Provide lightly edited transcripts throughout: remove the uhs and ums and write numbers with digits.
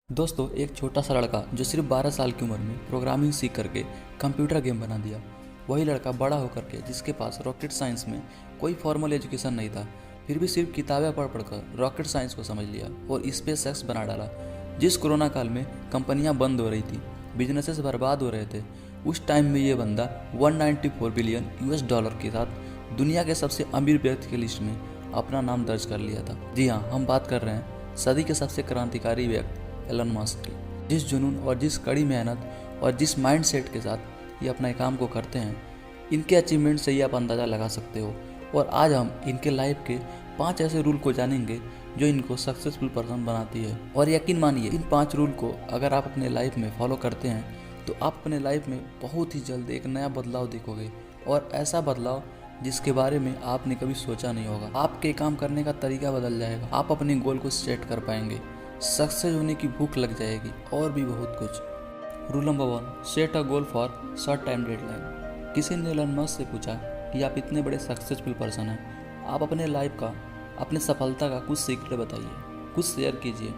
दोस्तों, एक छोटा सा लड़का जो सिर्फ 12 साल की उम्र में प्रोग्रामिंग सीख करके कंप्यूटर गेम बना दिया। वही लड़का बड़ा होकर के जिसके पास रॉकेट साइंस में कोई फॉर्मल एजुकेशन नहीं था, फिर भी सिर्फ किताबें पढ़ पढ़कर रॉकेट साइंस को समझ लिया और स्पेस एक्स बना डाला। जिस कोरोना काल में कंपनियां बंद हो रही थी, बिजनेसेस बर्बाद हो रहे थे, उस टाइम में ये बंदा 194 बिलियन यूएस डॉलर के साथ दुनिया के सबसे अमीर व्यक्ति की लिस्ट में अपना नाम दर्ज कर लिया था। जी हाँ, हम बात कर रहे हैं सदी के सबसे क्रांतिकारी व्यक्ति एलन मस्क की। जिस जुनून और जिस कड़ी मेहनत और जिस माइंडसेट के साथ ये अपना काम को करते हैं, इनके अचीवमेंट से ये आप अंदाज़ा लगा सकते हो। और आज हम इनके लाइफ के 5 ऐसे रूल को जानेंगे जो इनको सक्सेसफुल पर्सन बनाती है। और यकीन मानिए, इन 5 रूल को अगर आप अपने लाइफ में फॉलो करते हैं तो आप अपने लाइफ में बहुत ही जल्द एक नया बदलाव देखोगे, और ऐसा बदलाव जिसके बारे में आपने कभी सोचा नहीं होगा। आपके काम करने का तरीका बदल जाएगा, आप अपने गोल को सेट कर पाएंगे, सक्सेस होने की भूख लग जाएगी और भी बहुत कुछ। Rule number 1, set a goal for short time deadline. किसी ने एलन मस्क से पूछा कि आप इतने बड़े सक्सेसफुल पर्सन हैं, आप अपने लाइफ का, अपने सफलता का कुछ सीक्रेट बताइए, कुछ शेयर कीजिए।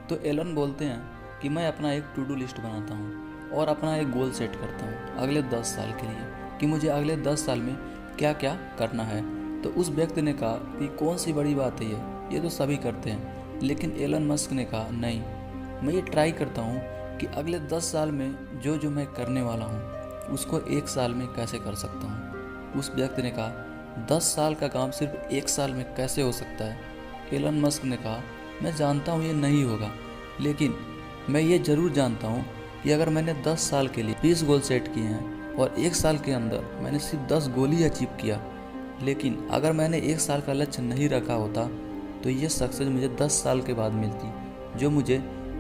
तो एलन बोलते हैं कि मैं अपना एक टू डू लिस्ट बनाता हूँ और अपना एक गोल सेट करता हूँ अगले 10 साल के लिए, कि मुझे अगले 10 साल में क्या क्या करना है। तो उस व्यक्ति ने कहा कि कौन सी बड़ी बात है ये तो सभी करते हैं। लेकिन एलन मस्क ने कहा नहीं, मैं ये ट्राई करता हूँ कि अगले 10 साल में जो मैं करने वाला हूँ उसको 1 साल में कैसे कर सकता हूँ। उस व्यक्ति ने कहा 10 साल का काम सिर्फ 1 साल में कैसे हो सकता है। एलन मस्क ने कहा मैं जानता हूँ ये नहीं होगा, लेकिन मैं ये ज़रूर जानता हूँ कि अगर मैंने 10 साल के लिए 20 गोल सेट किए हैं और 1 साल के अंदर मैंने सिर्फ 10 गोल ही अचीव किया, लेकिन अगर मैंने 1 साल का लक्ष्य नहीं रखा होता तो ये सक्सेस मुझे 10 साल के बाद मिलती, जो मुझे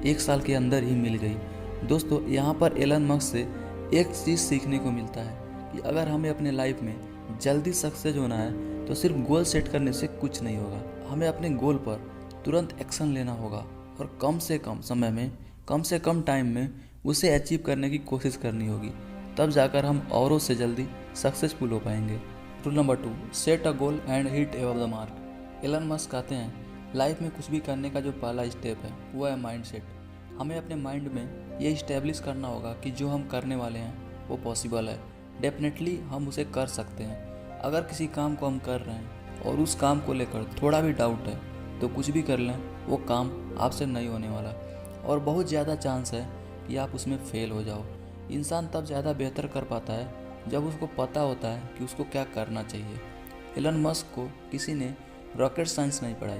1 साल के अंदर ही मिल गई। दोस्तों, यहाँ पर एलन मस्क से एक चीज़ सीखने को मिलता है कि अगर हमें अपने लाइफ में जल्दी सक्सेस होना है तो सिर्फ गोल सेट करने से कुछ नहीं होगा। हमें अपने गोल पर तुरंत एक्शन लेना होगा और कम से कम समय में, कम से कम टाइम में उसे अचीव करने की कोशिश करनी होगी। तब जाकर हम औरों से जल्दी सक्सेसफुल हो पाएंगे। Rule number 2, set a goal and hit above the mark. Elon Musk कहते हैं लाइफ में कुछ भी करने का जो पहला स्टेप है वो है माइंडसेट। हमें अपने माइंड में ये इस्टेब्लिश करना होगा कि जो हम करने वाले हैं वो पॉसिबल है, डेफिनेटली हम उसे कर सकते हैं। अगर किसी काम को हम कर रहे हैं और उस काम को लेकर थोड़ा भी डाउट है तो कुछ भी कर लें, वो काम आपसे नहीं होने वाला और बहुत ज़्यादा चांस है कि आप उसमें फेल हो जाओ। इंसान तब ज़्यादा बेहतर कर पाता है जब उसको पता होता है कि उसको क्या करना चाहिए। एलन मस्क को किसी ने रॉकेट साइंस नहीं पढ़ाई,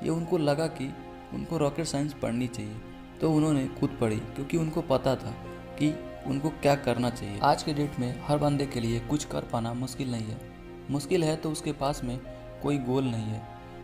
ये उनको लगा कि उनको रॉकेट साइंस पढ़नी चाहिए, तो उन्होंने खुद पढ़ी क्योंकि उनको पता था कि उनको क्या करना चाहिए। आज के डेट में हर बंदे के लिए कुछ कर पाना मुश्किल नहीं है। मुश्किल है तो उसके पास में कोई गोल नहीं है,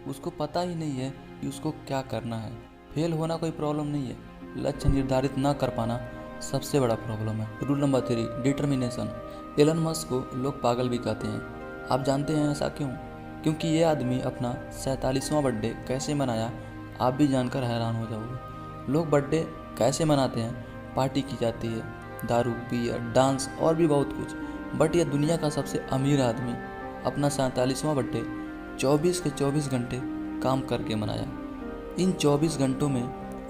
उसको पता ही नहीं है कि उसको क्या करना है। फेल होना कोई प्रॉब्लम नहीं है, लक्ष्य निर्धारित ना कर पाना सबसे बड़ा प्रॉब्लम है। Rule number 3, determination. Elon Musk को लोग पागल भी कहते हैं। आप जानते हैं ऐसा क्यों? क्योंकि ये आदमी अपना 47वां बर्थडे कैसे मनाया, आप भी जानकर हैरान हो जाओगे। लोग बर्थडे कैसे मनाते हैं? पार्टी की जाती है, दारू, बियर, डांस और भी बहुत कुछ। बट ये दुनिया का सबसे अमीर आदमी अपना 47वां बर्थडे 24 के 24 घंटे काम करके मनाया। इन 24 घंटों में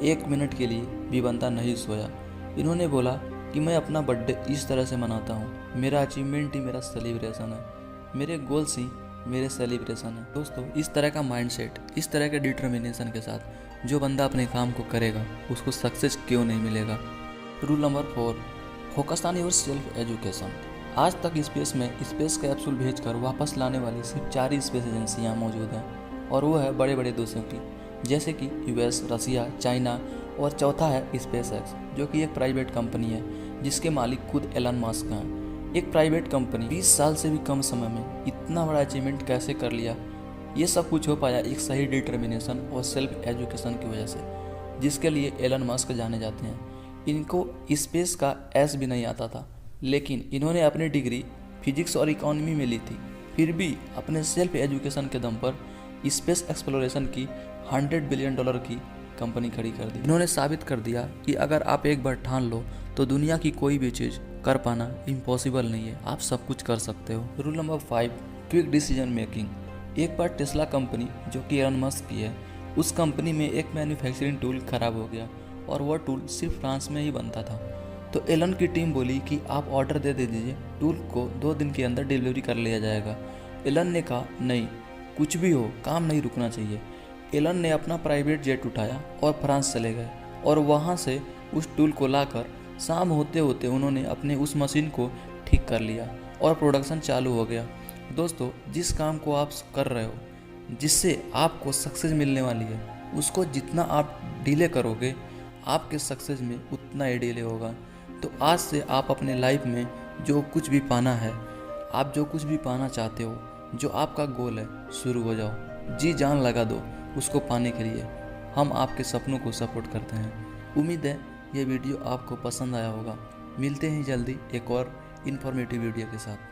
1 मिनट के लिए भी बंदा नहीं सोया। इन्होंने बोला कि मैं अपना बर्थडे इस तरह से मनाता हूँ, मेरा अचीवमेंट ही मेरा सेलिब्रेशन है, मेरे गोल्स ही मेरे सेलिब्रेशन है। दोस्तों, इस तरह का माइंडसेट, इस तरह के डिटर्मिनेशन के साथ जो बंदा अपने काम को करेगा उसको सक्सेस क्यों नहीं मिलेगा। Rule number 4, focus on your self education. आज तक स्पेस में स्पेस कैप्सूल भेजकर वापस लाने वाली सिर्फ 4 ही स्पेस एजेंसियाँ मौजूद हैं, और वो है बड़े बड़े देशों की, जैसे कि यूएस, रसिया, चाइना, और चौथा है स्पेस एक्स, जो कि एक प्राइवेट कंपनी है जिसके मालिक खुद एलन मस्क हैं। एक प्राइवेट कंपनी 20 साल से भी कम समय में इतना बड़ा अचीवमेंट कैसे कर लिया? ये सब कुछ हो पाया एक सही डिटर्मिनेशन और सेल्फ एजुकेशन की वजह से, जिसके लिए एलन मस्क जाने जाते हैं। इनको स्पेस का एस भी नहीं आता था, लेकिन इन्होंने अपनी डिग्री फिजिक्स और इकोनॉमी में ली थी, फिर भी अपने सेल्फ एजुकेशन के दम पर स्पेस एक्सप्लोरेशन की $100 बिलियन की कंपनी खड़ी कर दी। इन्होंने साबित कर दिया कि अगर आप एक बार ठान लो तो दुनिया की कोई भी चीज़ कर पाना इम्पॉसिबल नहीं है, आप सब कुछ कर सकते हो। Rule number 5, quick decision making. एक बार टेस्ला कंपनी, जो कि एलन मस्क की है, उस कंपनी में एक मैन्युफैक्चरिंग टूल खराब हो गया और वह टूल सिर्फ फ्रांस में ही बनता था। तो एलन की टीम बोली कि आप ऑर्डर दे दीजिए, टूल को 2 दिन के अंदर डिलीवरी कर लिया जाएगा। एलन ने कहा नहीं, कुछ भी हो काम नहीं रुकना चाहिए। एलन ने अपना प्राइवेट जेट उठाया और फ्रांस चले गए और वहाँ से उस टूल को लाकर शाम होते होते उन्होंने अपने उस मशीन को ठीक कर लिया और प्रोडक्शन चालू हो गया। दोस्तों, जिस काम को आप कर रहे हो, जिससे आपको सक्सेस मिलने वाली है, उसको जितना आप डिले करोगे आपके सक्सेस में उतना ही डिले होगा। तो आज से आप अपने लाइफ में जो कुछ भी पाना है, आप जो कुछ भी पाना चाहते हो, जो आपका गोल है, शुरू हो जाओ, जी जान लगा दो उसको पाने के लिए। हम आपके सपनों को सपोर्ट करते हैं। उम्मीद है ये वीडियो आपको पसंद आया होगा। मिलते हैं जल्दी एक और इन्फॉर्मेटिव वीडियो के साथ।